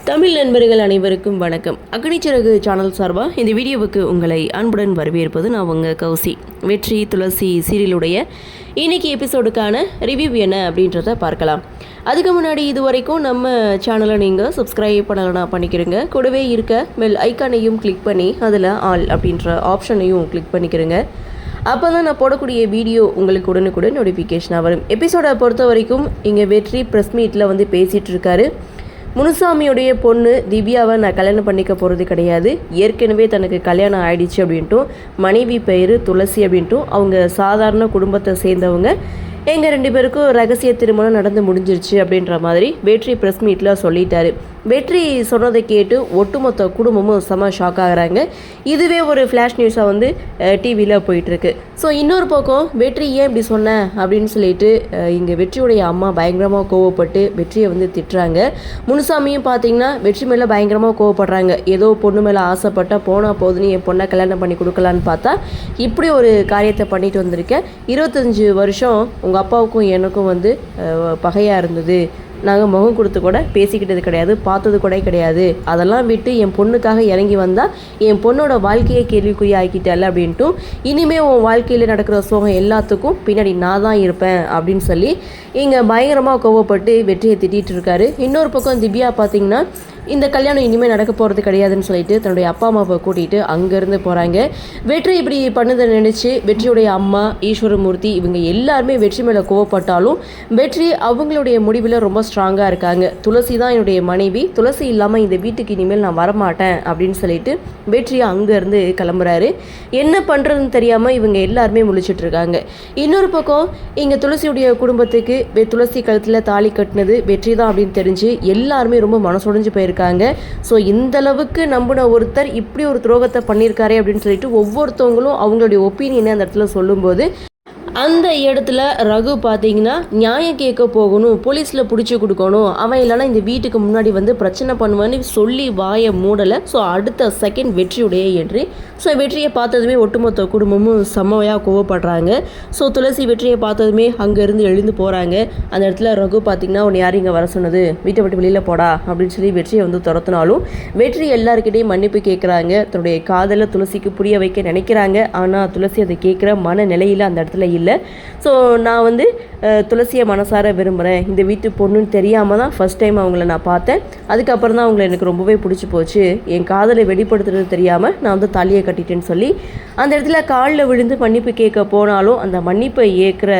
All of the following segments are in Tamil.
தமிழ் நண்பர்கள் அனைவருக்கும் வணக்கம். அக்னிச்சிறகு சேனல் சார்பாக இந்த வீடியோவுக்கு உங்களை அன்புடன் வரவேற்பது நான் உங்கள் கௌசி. வெற்றி துளசி சீரியலுடைய இன்னைக்கு எபிசோடுக்கான ரிவ்யூ என்ன அப்படின்றத பார்க்கலாம். அதுக்கு முன்னாடி இது வரைக்கும் நம்ம சேனலை நீங்கள் சப்ஸ்கிரைப் பண்ணலைன்னா பண்ணிக்கிறங்க. கூடவே இருக்க பெல் ஐக்கானையும் கிளிக் பண்ணி அதில் ஆல் அப்படின்ற ஆப்ஷனையும் கிளிக் பண்ணிக்கிறங்க. அப்போ தான் நான் போடக்கூடிய வீடியோ உங்களுக்கு உடனுக்குடன் நோட்டிஃபிகேஷனாக வரும். எபிசோடை பொறுத்த வரைக்கும் இங்கே வெற்றி ப்ரெஸ் மீட்டில் வந்து பேசிகிட்டு இருக்காரு. முனுசாமியுடைய பொண்ணு திவ்யாவை நான் கல்யாணம் பண்ணிக்க போகிறது கிடையாது, ஏற்கனவே தனக்கு கல்யாணம் ஆயிடுச்சு அப்படின்ட்டும், மனைவி பெயர் துளசி அப்படின்ட்டும், அவங்க சாதாரண குடும்பத்தை சேர்ந்தவங்க, எங்கள் 2 பேருக்கும் ரகசிய திருமணம் நடந்து முடிஞ்சிருச்சு அப்படின்ற மாதிரி வெற்றி ப்ரெஸ் மீட்டில் சொல்லிட்டாரு. வெற்றி சொன்னதை கேட்டு ஒட்டுமொத்த குடும்பமும் செம ஷாக் ஆகிறாங்க. இதுவே ஒரு ஃப்ளாஷ் நியூஸாக வந்து டிவியில் போயிட்டுருக்கு. ஸோ இன்னொரு பக்கம் வெற்றி ஏன் இப்படி சொன்ன அப்படின்னு சொல்லிட்டு இங்கே வெற்றியுடைய அம்மா பயங்கரமாக கோவப்பட்டு வெற்றியை வந்து திட்டுறாங்க. முனுசாமியும் பார்த்தீங்கன்னா வெற்றி மேலே பயங்கரமாக கோவப்படுறாங்க. ஏதோ பொண்ணு மேலே ஆசைப்பட்டால் போனால் போதுன்னு என் பொண்ணை கல்யாணம் பண்ணி கொடுக்கலான்னு பார்த்தா இப்படி ஒரு காரியத்தை பண்ணிட்டு வந்திருக்கேன். 25 வருஷம் உங்கள் அப்பாவுக்கும் எனக்கும் வந்து பகையாக இருந்தது. நாங்கள் முகம் கொடுத்து கூட பேசிக்கிட்டது கிடையாது, பார்த்தது கூட கிடையாது. அதெல்லாம் விட்டு என் பொண்ணுக்காக இறங்கி வந்தால் என் பொண்ணோட வாழ்க்கையை கேள்விக்குறி ஆக்கிட்டல அப்படின்ட்டும், இனிமேல் உன் வாழ்க்கையில் நடக்கிற சோகம் எல்லாத்துக்கும் பின்னாடி நான் தான் இருப்பேன் அப்படின்னு சொல்லி இங்கே பயங்கரமாக கோவப்பட்டு வெற்றியை திட்டிகிட்டு இருக்காரு. இன்னொரு பக்கம் திவ்யா பார்த்தீங்கன்னா இந்த கல்யாணம் இனிமேல் நடக்க போகிறது கிடையாதுன்னு சொல்லிட்டு தன்னுடைய அப்பா அம்மாவை கூட்டிகிட்டு அங்கேருந்து போகிறாங்க. வெற்றி இப்படி பண்ணதை நினச்சி வெற்றியுடைய அம்மா ஈஸ்வரமூர்த்தி இவங்க எல்லாருமே வெற்றி மேலே கோவப்பட்டாலும் வெற்றி அவங்களுடைய முடிவில் ரொம்ப ஸ்ட்ராங்காக இருக்காங்க. துளசி தான் என்னுடைய மனைவி, துளசி இல்லாமல் இந்த வீட்டுக்கு இனிமேல் நான் வரமாட்டேன் அப்படின்னு சொல்லிட்டு வெற்றி அங்கேருந்து கிளம்புறாரு. என்ன பண்ணுறதுன்னு தெரியாமல் இவங்க எல்லாருமே முழிச்சிட்ருக்காங்க. இன்னொரு பக்கம் இங்கே துளசியுடைய குடும்பத்துக்கு துளசி கழுத்தில் தாலி கட்டினது வெற்றி தான் அப்படின்னு தெரிஞ்சு எல்லாருமே ரொம்ப மனசுடைஞ்சு போயிருக்காங்க. ஸோ இந்த அளவுக்கு நம்பின ஒருத்தர் இப்படி ஒரு துரோகத்தை பண்ணியிருக்காரே அப்படின்னு சொல்லிட்டு ஒவ்வொருத்தவங்களும் அவங்களுடைய ஒப்பீனியனை அந்த இடத்துல சொல்லும்போது அந்த இடத்துல ரகு பார்த்தீங்கன்னா நியாயம் கேட்க போகணும், போலீஸில் பிடிச்சி கொடுக்கணும், அவன் இல்லைனா இந்த வீட்டுக்கு முன்னாடி வந்து பிரச்சனை பண்ணுவான்னு சொல்லி வாயை மூடலை. ஸோ அடுத்த செகண்ட் வெற்றியுடைய என்ட்ரி. ஸோ வெற்றியை பார்த்ததுமே ஒட்டுமொத்த குடும்பமும் செம்மையாக கோவப்படுறாங்க. ஸோ துளசி வெற்றியை பார்த்ததுமே அங்கேருந்து எழுந்து போகிறாங்க. அந்த இடத்துல ரகு பார்த்தீங்கன்னா உன்னை யாரும் இங்கே வர சொன்னது, வீட்டை விட்டு வெளியில் போடா அப்படின்னு சொல்லி வெற்றியை வந்து துரத்தினாலும் வெற்றி எல்லாருக்கிட்டையும் மன்னிப்பு கேட்குறாங்க. தன்னுடைய காதலை துளசிக்கு புரிய வைக்க நினைக்கிறாங்க. ஆனால் துளசி அதை கேட்குற மனநிலையில் அந்த இடத்துல இல்லை. ஸோ நான் வந்து துளசியை மனசார விரும்புகிறேன், இந்த வீட்டு பொண்ணுன்னு தெரியாமல் தான் ஃபஸ்ட் டைம் அவங்கள நான் பார்த்தேன். அதுக்கப்புறம் தான் அவங்கள எனக்கு ரொம்பவே பிடிச்சி போச்சு. என் காதலை வெளிப்படுத்துறது தெரியாமல் நான் வந்து தாலியை கட்டிட்டேன்னு சொல்லி அந்த இடத்துல காலில் விழுந்து மன்னிப்பு கேட்க போனாலும் அந்த மன்னிப்பை ஏற்கிற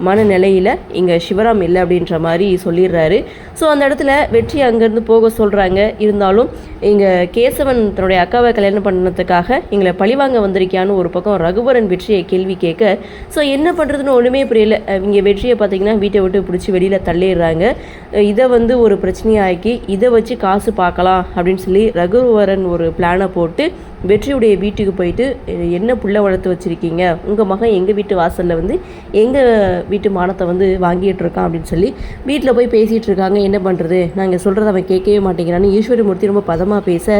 மனநிலையில் இங்கே சிவராம் இல்லை அப்படின்ற மாதிரி சொல்லிடுறாரு. ஸோ அந்த இடத்துல வெற்றி அங்கேருந்து போக சொல்கிறாங்க. இருந்தாலும் இங்கே கேசவன் தன்னுடைய அக்காவை கல்யாணம் பண்ணதுக்காக எங்களை பழிவாங்க வந்திருக்கியான்னு ஒரு பக்கம் ரகுவரன் வெற்றியை கேள்வி கேட்க, ஸோ என்ன பண்ணுறதுன்னு ஒன்றுமே புரியல. இங்கே வெற்றியை பார்த்தீங்கன்னா வீட்டை விட்டு பிடிச்சி வெளியில் தள்ளிடுறாங்க. இதை வந்து ஒரு பிரச்சனையாக்கி இதை வச்சு காசு பார்க்கலாம் அப்படின்னு சொல்லி ரகுவரன் ஒரு பிளானை போட்டு வெற்றியுடைய வீட்டுக்கு போயிட்டு என்ன புள்ள வளர்த்து வச்சுருக்கீங்க, உங்கள் மகன் எங்கள் வீட்டு வாசலில் வந்து எங்கள் வீட்டு மானத்தை வந்து வாங்கிட்டு இருக்கான் அப்படின்னு சொல்லி வீட்டில் போய் பேசிகிட்டு இருக்காங்க. என்ன பண்ணுறது, நாங்கள் சொல்கிறத அவன் கேட்கவே மாட்டேங்கிறான்னு ஈஸ்வரமூர்த்தி ரொம்ப பதமாக பேச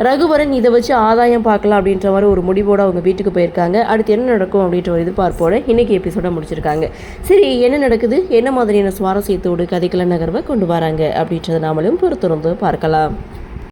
ரகுவரன் இதை வச்சு ஆதாயம் பார்க்கலாம் அப்படின்ற மாதிரி ஒரு முடிவோடு அவங்க வீட்டுக்கு போயிருக்காங்க. அடுத்து என்ன நடக்கும் அப்படின்ற ஒரு எதிர்பார்ப்போடு இன்றைக்கி எபிசோட முடிச்சிருக்காங்க. சரி, என்ன நடக்குது, என்ன மாதிரியான சுவாரஸ்யத்தோடு கதைக்கள நகர்வை கொண்டு வராங்க அப்படின்றத நாமளும் பொறுத்திருந்து பார்க்கலாம்.